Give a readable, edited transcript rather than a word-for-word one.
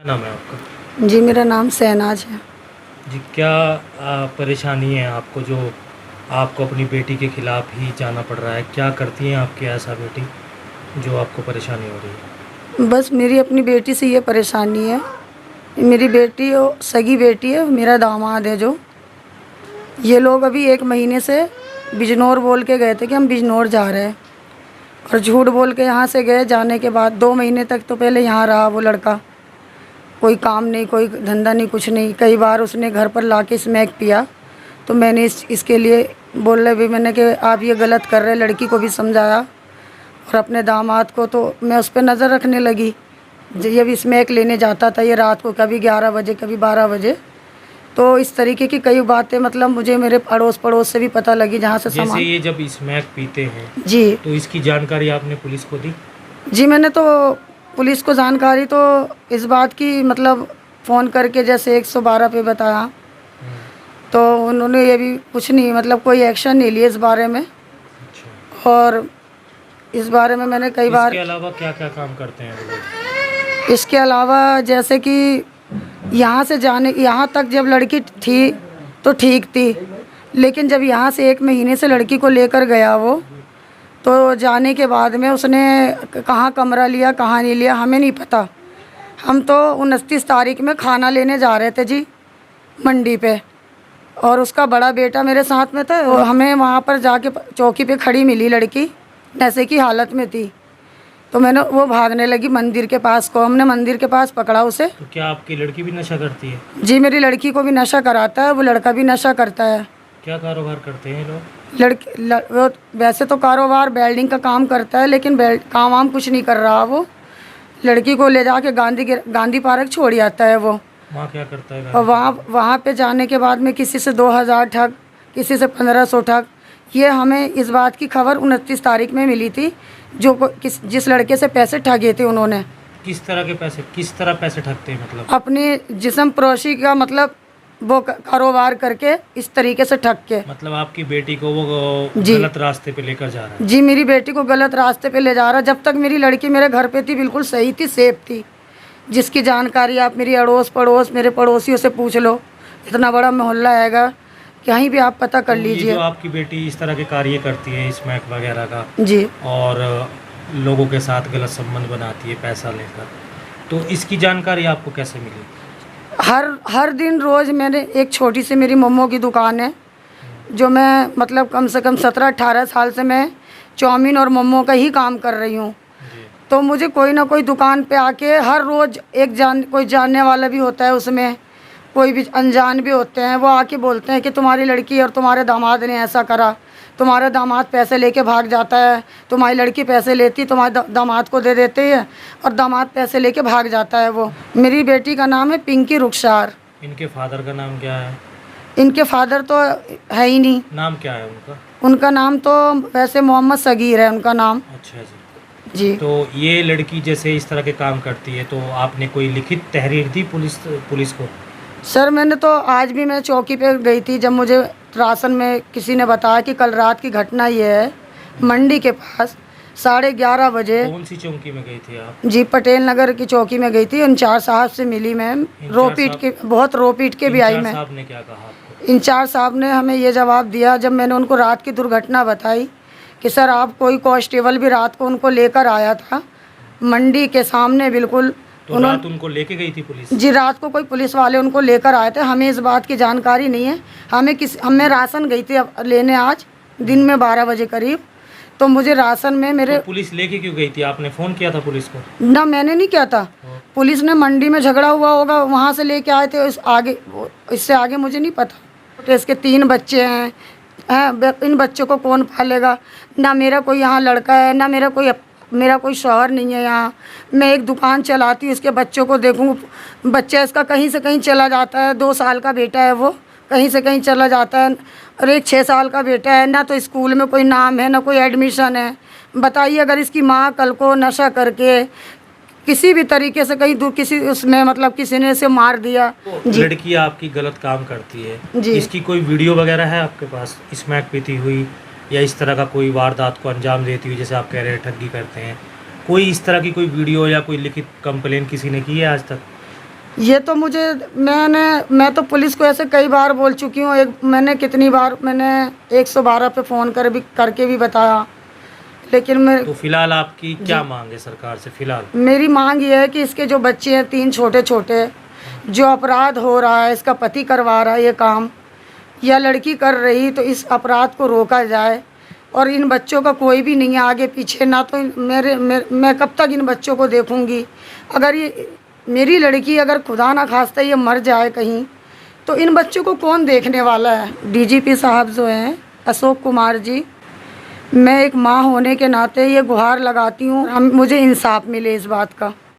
क्या नाम है आपका? जी, मेरा नाम शहनाज है। जी, क्या परेशानी है आपको जो आपको अपनी बेटी के खिलाफ ही जाना पड़ रहा है? क्या करती हैं आपकी ऐसा बेटी जो आपको परेशानी हो रही है? बस मेरी अपनी बेटी से ये परेशानी है। मेरी बेटी सगी बेटी है, मेरा दामाद है जो। ये लोग अभी 1 महीने से बिजनौर बोल के गए थे कि हम बिजनौर जा रहे हैं, और झूठ बोल के यहाँ से गए। जाने के बाद 2 महीने तक तो पहले यहाँ रहा वो लड़का। कोई काम नहीं, कोई धंधा नहीं, कुछ नहीं। कई बार उसने घर पर ला के स्मैक पिया, तो मैंने इसके लिए बोल रहे भी मैंने कि आप ये गलत कर रहे हैं। लड़की को भी समझाया और अपने दामाद को, तो मैं उस पर नज़र रखने लगी। ये भी स्मैक लेने जाता था ये रात को, कभी 11 बजे, कभी 12 बजे। तो इस तरीके की कई बातें मतलब मुझे मेरे अड़ोस पड़ोस से भी पता लगी, जहाँ से जैसे सामान। ये जब स्मैक पीते हैं जी तो इसकी जानकारी आपने पुलिस को दी? जी, मैंने तो पुलिस को जानकारी तो इस बात की मतलब फ़ोन करके जैसे 112 पे बताया, तो उन्होंने ये भी कुछ नहीं मतलब कोई एक्शन नहीं लिया इस बारे में। अच्छा। और इस बारे में मैंने कई बार। इसके अलावा क्या क्या काम करते हैं वो लोग? इसके अलावा जैसे कि यहाँ से जाने, यहाँ तक जब लड़की थी तो ठीक थी, लेकिन जब यहाँ से 1 महीने से लड़की को लेकर गया वो, तो जाने के बाद में उसने कहाँ कमरा लिया कहाँ नहीं लिया हमें नहीं पता। हम तो 29 तारीख में खाना लेने जा रहे थे जी मंडी पे, और उसका बड़ा बेटा मेरे साथ में था। और हमें वहाँ पर जाके चौकी पे खड़ी मिली लड़की, नशे की हालत में थी। तो मैंने वो भागने लगी मंदिर के पास को, हमने मंदिर के पास पकड़ा उसे। तो क्या आपकी लड़की भी नशा करती है? जी, मेरी लड़की को भी नशा कराता है, वो लड़का भी नशा करता है। क्या कारोबार करते हैं ये लोग? वो वैसे तो कारोबार वेल्डिंग का काम करता है, लेकिन काम वाम कुछ नहीं कर रहा वो। लड़की को ले जाके गांधी पार्क छोड़ आता है वो। वहाँ क्या करता है? और वहाँ पे जाने के बाद में किसी से 2000 ठग, किसी से 1500 ठग। ये हमें इस बात की खबर 29 तारीख में मिली थी, जिस लड़के से पैसे ठगे थे उन्होंने। किस तरह पैसे ठगते हैं मतलब? अपने जिस्म परोसी का मतलब वो कारोबार करके इस तरीके से ठग के। मतलब आपकी बेटी को वो जी गलत रास्ते पे लेकर जा रहा है? जी, मेरी बेटी को गलत रास्ते पे ले जा रहा। जब तक मेरी लड़की मेरे घर पे थी बिल्कुल सही थी, सेफ थी। जिसकी जानकारी आप मेरी अड़ोस पड़ोस मेरे पड़ोसियों से पूछ लो, इतना बड़ा मोहल्ला हैगा, कहीं भी आप पता कर तो लीजिए। जो आपकी बेटी इस तरह के कार्य करती है स्मैक वगैरह का, जी, और लोगों के साथ गलत संबंध बनाती है पैसा लेकर, तो इसकी जानकारी आपको कैसे मिली? हर दिन रोज़ मैंने एक छोटी सी मेरी मोमो की दुकान है, जो मैं मतलब कम से कम 17-18 साल से मैं चाउमीन और मोमो का ही काम कर रही हूँ। जी। तो मुझे कोई ना कोई दुकान पे आके हर रोज़ कोई जानने वाला भी होता है उसमें, कोई भी अनजान भी होते हैं, वो आके बोलते हैं कि तुम्हारी लड़की और तुम्हारे दामाद ने ऐसा करा, तुम्हारा दामाद पैसे लेके भाग जाता है, तुम्हारी लड़की पैसे लेती तुम्हारे दामाद को दे देते हैं, और दामाद पैसे लेके भाग जाता है वो। मेरी बेटी का नाम है पिंकी रुखसार। इनके फादर का नाम क्या है? इनके फादर तो है ही नहीं। नाम क्या है उनका? उनका नाम तो वैसे मोहम्मद सगीर है उनका नाम। अच्छा जी। जी, तो ये लड़की जैसे इस तरह के काम करती है, तो आपने कोई लिखित तहरीर दी पुलिस को? सर मैंने तो आज भी मैं चौकी पे गई थी, जब मुझे राशन में किसी ने बताया कि कल रात की घटना ये है, मंडी के पास 11:30 बजे। कौन सी चौकी में गई थी आप? जी, पटेल नगर की चौकी में गई थी। इंचार्ज साहब से मिली मैं, बहुत रो पीट के भी आई मैं। साहब ने क्या कहा आपको? इंचार्ज साहब ने हमें ये जवाब दिया, जब मैंने उनको रात की दुर्घटना बताई, कि सर आप कोई कांस्टेबल भी रात को उनको लेकर आया था मंडी के सामने बिल्कुल। तो रात उनको लेके गई थी पुलिस? जी, रात को कोई पुलिस वाले उनको लेकर आए थे, हमें इस बात की जानकारी नहीं है। हमें राशन गई थी लेने आज दिन में 12 बजे करीब, तो मुझे राशन में मेरे। तो पुलिस लेके क्यों गई थी? आपने फ़ोन किया था पुलिस को? ना, मैंने नहीं किया था। पुलिस ने मंडी में झगड़ा हुआ होगा, वहाँ से लेके आए थे। इससे आगे मुझे नहीं पता। तो इसके 3 बच्चे हैं, इन बच्चों को कौन पालेगा? ना मेरा कोई यहाँ लड़का है, ना मेरा कोई शौहर नहीं है यहाँ। मैं एक दुकान चलाती हूँ, इसके बच्चों को देखूँ, बच्चा इसका कहीं से कहीं चला जाता है। 2 साल का बेटा है वो, कहीं से कहीं चला जाता है, और एक 6 साल का बेटा है। ना तो स्कूल में कोई नाम है, ना कोई एडमिशन है। बताइए, अगर इसकी माँ कल को नशा करके किसी भी तरीके से कहीं दूर किसी उसमें मतलब किसी ने इसे मार दिया। लड़की आपकी गलत काम करती है जी। इसकी कोई वीडियो वगैरह है आपके पास स्मैक पीती हुई, या इस तरह का कोई वारदात को अंजाम देती हुई, जैसे आप कह रहे हैं ठगी करते हैं, कोई इस तरह की कोई वीडियो या कोई लिखित कंप्लेन किसी ने की है आज तक? ये तो मैं तो पुलिस को ऐसे कई बार बोल चुकी हूँ। मैंने कितनी बार 112 पे फ़ोन करके भी बताया, लेकिन तो फिलहाल आपकी क्या मांग है सरकार से फिलहाल? मेरी मांग ये है कि इसके जो बच्चे हैं 3 छोटे छोटे, जो अपराध हो रहा है, इसका पति करवा रहा है ये काम या लड़की कर रही, तो इस अपराध को रोका जाए। और इन बच्चों का कोई भी नहीं है आगे पीछे, ना तो मैं कब तक इन बच्चों को देखूंगी। अगर ये मेरी लड़की अगर खुदा ना खास्ता ये मर जाए कहीं, तो इन बच्चों को कौन देखने वाला है। डीजीपी साहब जो हैं अशोक कुमार जी, मैं एक माँ होने के नाते ये गुहार लगाती हूँ, मुझे इंसाफ मिले इस बात का।